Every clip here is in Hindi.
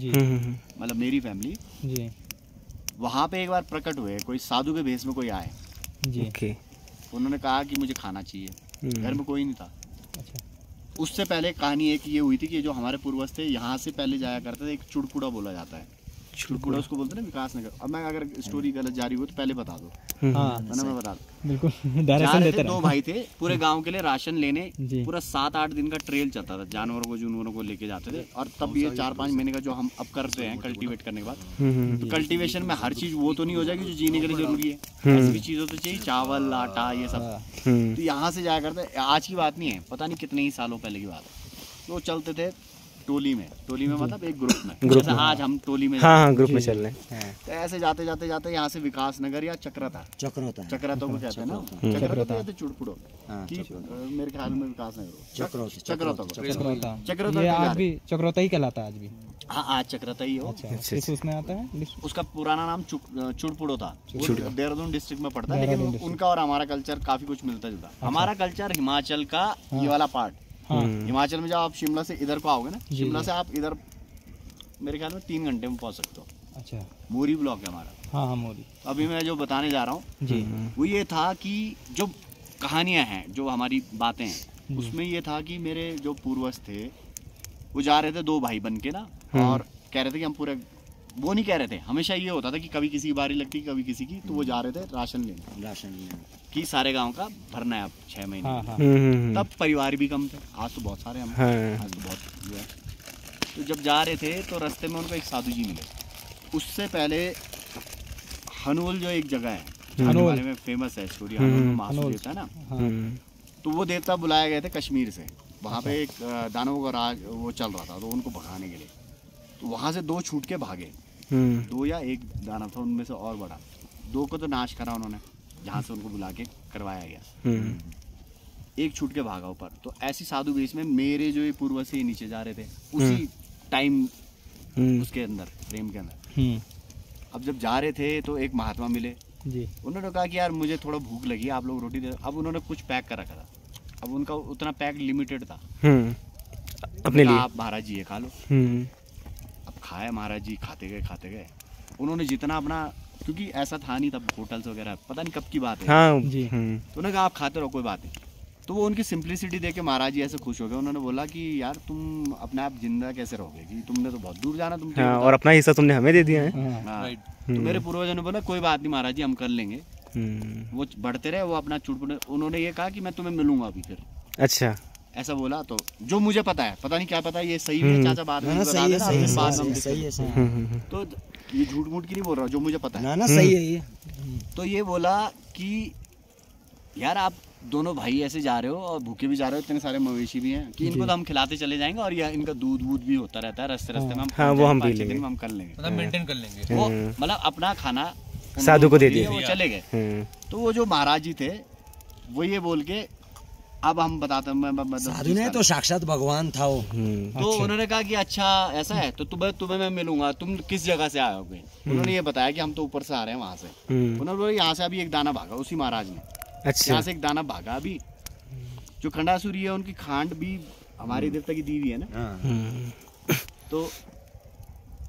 जी, मतलब मेरी फैमिली जी, वहाँ पे एक बार प्रकट हुए, कोई साधु के भेष में कोई आए। जी, ओके। उन्होंने कहा कि मुझे खाना चाहिए। घर में कोई नहीं था। अच्छा, उससे पहले कहानी एक ये हुई थी कि जो हमारे पूर्वज थे यहाँ से पहले जाया करते थे, एक चुड़पुड़ा बोला जाता है। चुड़पुड़ा उसको बोलते हैं ना, विकास नगर। अब मैं अगर स्टोरी गलत जा रही हो तो पहले बता दो, हाँ वरना मैं बता दूं। बिल्कुल जा डायरेक्शन रहे देते थे, दो रहे। भाई थे, पूरे गांव के लिए राशन लेने। जी, पूरा 7-8 दिन का ट्रेल चलता था, जानवरों को जुनवरों को लेके जाते थे। और तब ये 4-5 महीने का जो हम अब करते हैं कल्टीवेट करने के बाद, तो कल्टीवेशन में हर चीज वो तो नहीं हो जाएगी जो जीने के लिए जरूरी है। ऐसी भी चीज़ तो चाहिए, चावल आटा ये सब। तो यहाँ से जाया करते, आज की बात नहीं है, पता नहीं कितने ही सालों पहले की बात है। तो चलते थे टोली में मतलब एक ग्रुप में, जैसे आज हम टोली में। हाँ, ग्रुप में चल रहे हैं। तो ऐसे जाते यहाँ से विकास नगर या चक्रता को कहते हैं ना, चक्रता या तो चुड़पुड़ो की, मेरे ख्याल में विकास नगर चक्रता ये आज भी चक्रौता ही कहलाता है आज भी। हाँ, आज चक्रता ही हो। अच्छा, किस उसमें आता है? उसका पुराना नाम चुड़पुड़ो था। वो देहरादून डिस्ट्रिक्ट में पड़ता है, लेकिन उनका और हमारा कल्चर काफी कुछ मिलता जुलता। हमारा कल्चर हिमाचल का ये वाला पार्ट। हिमाचल में जब आप शिमला से इधर को आओगे ना, शिमला से आप इधर मेरे ख्याल में 3 घंटे में पहुंच सकते हो। अच्छा, मोरी ब्लॉक है हमारा। हाँ, मोरी। अभी मैं जो बताने जा रहा हूँ जी, वो ये था कि जो कहानियां हैं, जो हमारी बातें हैं, उसमें ये था कि मेरे जो पूर्वज थे वो जा रहे थे 2 भाई बन के ना, और कह रहे थे कि हम पूरे, वो नहीं कह रहे थे, हमेशा ये होता था कि कभी किसी की बारी लगती, कभी किसी की, तो वो जा रहे थे राशन लेने कि सारे गांव का भरना है अब 6 महीने। हाँ, हाँ, तब परिवार भी कम थे, आज तो बहुत सारे हम, आज तो बहुत हुए। तो जब जा रहे थे तो रास्ते में उनको एक साधु जी मिले। उससे पहले हनोल जो एक जगह है, हनोल बारे में फेमस है स्टोरी, हनोल महासू देवता है ना, तो वो देवता बुलाए गए थे कश्मीर से। वहाँ पे एक दानवों का राज वो चल रहा था, तो उनको भगाने के लिए। तो वहाँ से 2 छूट के भागे, 2 या 1 दानव था उनमें से और बड़ा। 2 को तो नाश करा उन्होंने, जहाँ से उनको बुला के करवाया गया। 1 छूट के भागा ऊपर। तो ऐसी साधु वेश में मेरे जो ये पूर्वज से नीचे जा रहे थे उसी टाइम, उसके अंदर फ्रेम के अंदर। अब जब जा रहे थे तो एक महात्मा मिले जी। उन्होंने कहा कि यार मुझे थोड़ा भूख लगी, आप लोग रोटी दे। अब उन्होंने कुछ पैक कर रखा था, अब उनका उतना पैक लिमिटेड था अपने लिए। आप महाराज जी ये खा लो। अब खाया महाराज जी, खाते गए। उन्होंने जितना अपना, क्योंकि ऐसा था नहीं तब होटल्स वगैरह, पता नहीं कब की बात है। हाँ जी। तो उन्होंने कहा आप खाते रहो, कोई बात नहीं। तो वो उनकी सिंप्लिसिटी देख के महाराज जी ऐसे खुश हो गए। उन्होंने बोला कि यार तुम अपने आप जिंदा कैसे रहोगे, कि तुमने तो बहुत दूर जाना, तुम और अपना हिस्सा तुमने हमें दे दिया है। हाँ। तो मेरे पूर्वजों ने बोला कोई बात नहीं महाराज जी, हम कर लेंगे। वो बढ़ते रहे, वो अपना चुटपुट। उन्होंने ये कहा कि मैं तुम्हें मिलूंगा अभी फिर। अच्छा, ऐसा बोला। तो जो मुझे पता है, पता नहीं क्या पता, ये सही है चाचा, बात में बता देना। तो ये झूठ मूठ की नहीं बोल रहा, जो मुझे पता है। ना सही है ये। तो ये बोला कि यार आप दोनों भाई ऐसे जा रहे हो और भूखे भी जा रहे हो, इतने सारे मवेशी भी हैं, कि इनको तो हम खिलाते चले जाएंगे, और ये इनका दूध वूध भी होता रहता है रास्ते में। हम वो हम पी 5-6 लेंगे, दिन में हम कर लेंगे, मतलब मेंटेन कर लेंगे। वो मतलब अपना खाना साधु को दे दिया, वो चले गए। तो वो जो महाराज जी थे वो ये बोल के, अब हम बताते हैं, साधु ने तो साक्षात भगवान था वो। तो उन्होंने कहा कि अच्छा ऐसा है, तो तुम्हें मैं मिलूंगा, तुम किस जगह से आए होगे। उन्होंने ये बताया कि हम तो ऊपर से आ रहे हैं वहां से। उन्होंने बोला यहाँ से अभी एक दाना भागा, उसी महाराज ने। अच्छा, यहाँ से एक दाना भागा। अभी जो खंडासुरी है उनकी खांड भी हमारे देवता की दीवी है ना। तो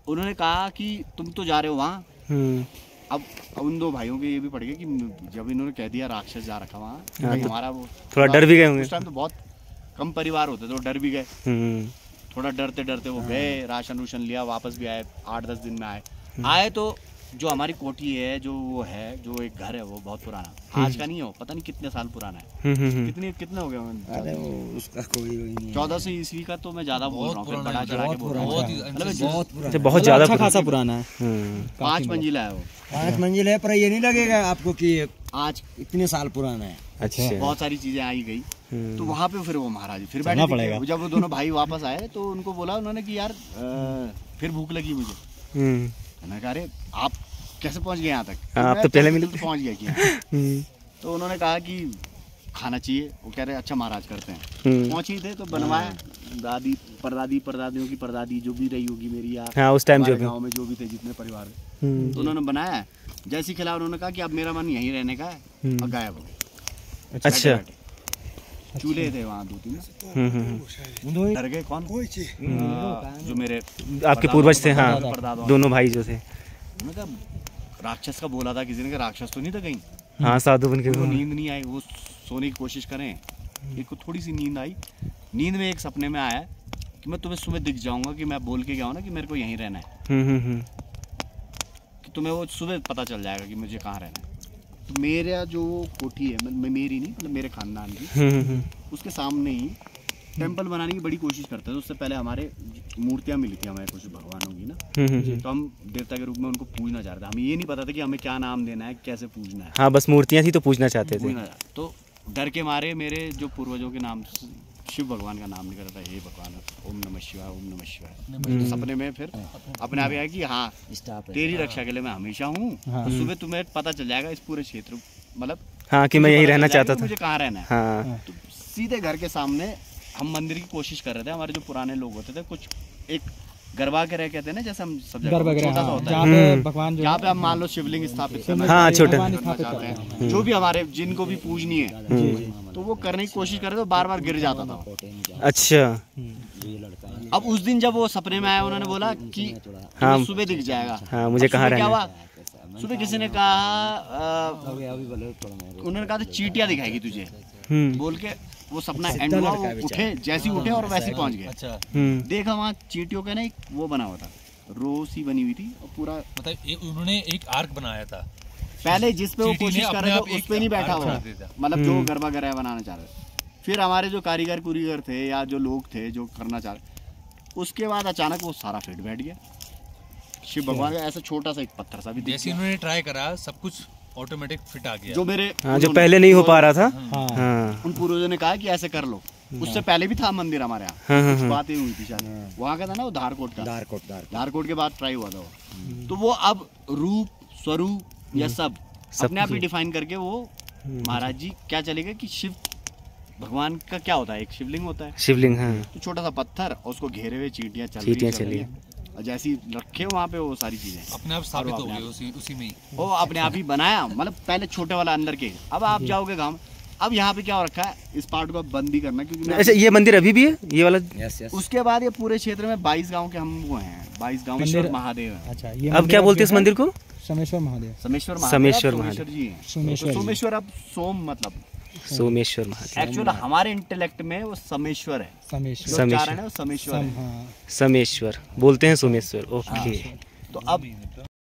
उन्होंने कहा कि तुम तो जा रहे हो वहाँ। अब उन 2 भाइयों के ये भी पड़ गया कि जब इन्होंने कह दिया राक्षस जा रखा वहाँ, तो हमारा वो थोड़ा डर भी गए होंगे। उस टाइम तो बहुत कम परिवार होते तो डर भी गए। थोड़ा डरते वो गए, राशन रूशन लिया, वापस भी आए। 8-10 दिन में आए। तो जो हमारी कोठी है, जो वो है, जो एक घर है, वो बहुत पुराना, आज का नहीं है, पता नहीं कितने साल पुराना है। कितने हो गए? अरे वो उसका कोई नहीं। 1400 ईस्वी का। तो मैं ज्यादा बोल रहा हूँ, बड़ा चढ़ा के बोल रहा हूँ, बहुत ज्यादा अच्छा खासा पुराना है। 5 मंजिला है वो। 5 मंजिल है, पर ये नहीं लगेगा आपको कि आज इतने साल पुराना है। अच्छा, बहुत सारी चीजें आई गई। तो वहाँ पे फिर वो महाराज फिर बैठे पड़ेगा। जब वो दोनों भाई वापस आए तो उनको बोला उन्होंने कि यार फिर भूख लगी मुझे। मैंने कहा अरे आप कैसे पहुंच गए यहाँ तक? आप तो पहले मिले, पहुंच गया कि तो उन्होंने कहा कि खाना चाहिए। वो कह रहे अच्छा महाराज करते हैं। पहुंच ही थे तो बनवाया। दादी परदादियों की परदादी जो भी रही होगी मेरी, या उस टाइम जो गाँव में जो भी थे जितने परिवार, तो उन्होंने बनाया। जैसी खिला उन्होंने कहा कि अब मेरा मन यहीं रहने का है, और गायब हो गए। अच्छा, चूल्हे थे वहाँ 2-3। डर गए कौन? जो मेरे आपके पूर्वज थे, हाँ, परदादा दोनों भाई जो थे। उन्होंने कहा राक्षस का बोला था किसी ने, कि राक्षस तो नहीं था कहीं। हाँ, साधु बन के वो नींद नहीं आई, वो सोने की कोशिश करें, एक को थोड़ी सी नींद आई। नींद में एक सपने में आया कि मैं तुम्हें सुबह दिख जाऊंगा, कि मैं बोल के गया हूँ ना कि मेरे को यहीं रहना है, कि तुम्हें वो सुबह पता चल जाएगा कि मुझे कहाँ रहना है। तो मेरा जो कोठी है, मेरी नहीं, मतलब मेरे खानदान की, उसके सामने ही टेम्पल बनाने की बड़ी कोशिश करते थे। उससे पहले हमारे मूर्तियाँ मिली थी हमें कुछ भगवानों की ना, तो हम देवता के रूप में उनको पूजना चाहते थे। हमें ये नहीं पता था कि हमें क्या नाम देना है, कैसे पूजना है। हाँ, बस मूर्तियाँ थी तो पूछना चाहते थे। तो डर के मारे मेरे जो पूर्वजों के नाम, शिव भगवान का नाम निकल रहा था, हे भगवान ओम नमः शिवाय, ओम नमः शिवाय। तो सपने में फिर अपने आप आया कि हाँ तेरी रक्षा के लिए मैं हमेशा हूँ। तो सुबह तुम्हें पता चल जाएगा इस पूरे क्षेत्र, मतलब हाँ, कि मैं यहीं रहना चाहता था, मुझे कहाँ रहना है। हाँ। तो सीधे घर के सामने हम मंदिर की कोशिश कर रहे थे। हमारे जो पुराने लोग होते थे, कुछ एक गर्भागृह कहते हैं ना, जैसे हम सब जगह छोटा सा होता है, भगवान जहाँ पे हम मान लो शिवलिंग स्थापित करना हाँ, छोटा चाहते हैं, जो भी हमारे जिनको भी पूजनी है, तो वो करने की कोशिश कर रहे थे, बार बार गिर जाता था। अच्छा। अब उस दिन जब वो सपने में आया, उन्होंने बोला कि हाँ, सुबह दिख जाएगा। हाँ, मुझे कहाँ रहना है। सुबह किसी ने कहा, उन्होंने कहा था चींटियां दिखाएगी तुझे, बोल के वो सपना एंड हुआ। वो उठे, जैसे ही उठे और वैसे ही पहुंच गए। देखा वहाँ चींटियों का ना एक वो बना हुआ था, रो सी बनी हुई थी, और पूरा मतलब उन्होंने एक आर्क बनाया था पहले, जिस पे वो कोशिश कर रहे थे उस पे नहीं बैठा हुआ, मतलब जो गर्भागृह बनाना चाह रहे। फिर हमारे जो कारीगर थे या जो लोग थे जो करना चाह रहे, उसके बाद अचानक वो सारा फिट बैठ गया। शिव भगवान का ऐसा छोटा सा एक पत्थर सा भी, जैसे उन्होंने ट्राई करा सब कुछ ऑटोमेटिक फिट आ गया। जो मेरे हाँ, जो पहले नहीं हो पा रहा था, हाँ, उन पूर्वजों ने कहा कि ऐसे कर लो। उससे पहले भी था मंदिर हमारे यहाँ, कुछ बातें हुई थी शायद वहाँ का था ना, वो धारकोट का, धारकोट के बाद ट्राई हुआ था वो। तो वो अब रूप स्वरूप या सब अपने आप ही डिफाइन करके वो महाराज जी क्या चलेगा कि शिव भगवान का क्या होता है, एक शिवलिंग होता है, शिवलिंग, हाँ, तो छोटा सा पत्थर और उसको घेरे हुए चींटियां चल रही, और जैसे ही रखे वहाँ पे वो सारी चीजें अपने आप स्थापित हो गए उसी में ही। वो अपने आप ही बनाया, मतलब पहले छोटे वाला अंदर के। अब आप जाओगे गाँव, अब यहाँ पे क्या हो रखा है, इस पार्ट को बंद भी करना, क्योंकि अच्छा, ये मंदिर अभी भी है ये वाला? उसके बाद ये पूरे क्षेत्र में 22 गांव के हम वो हैं, 22 गांव महादेव हैं। अच्छा, ये अब क्या बोलते हैं इस मंदिर को? सोमेश्वर महादेव। सोमेश्वर महादेव जी हैं। सोमेश्वर, सोमेश्वर अब सोम मतलब सोमेश्वर महादेव। एक्चुअल हमारे इंटेलेक्ट में वो समेश्वर है, समेश्वर समेश्वर समेश्वर बोलते हैं, सोमेश्वर। ओके। तो अब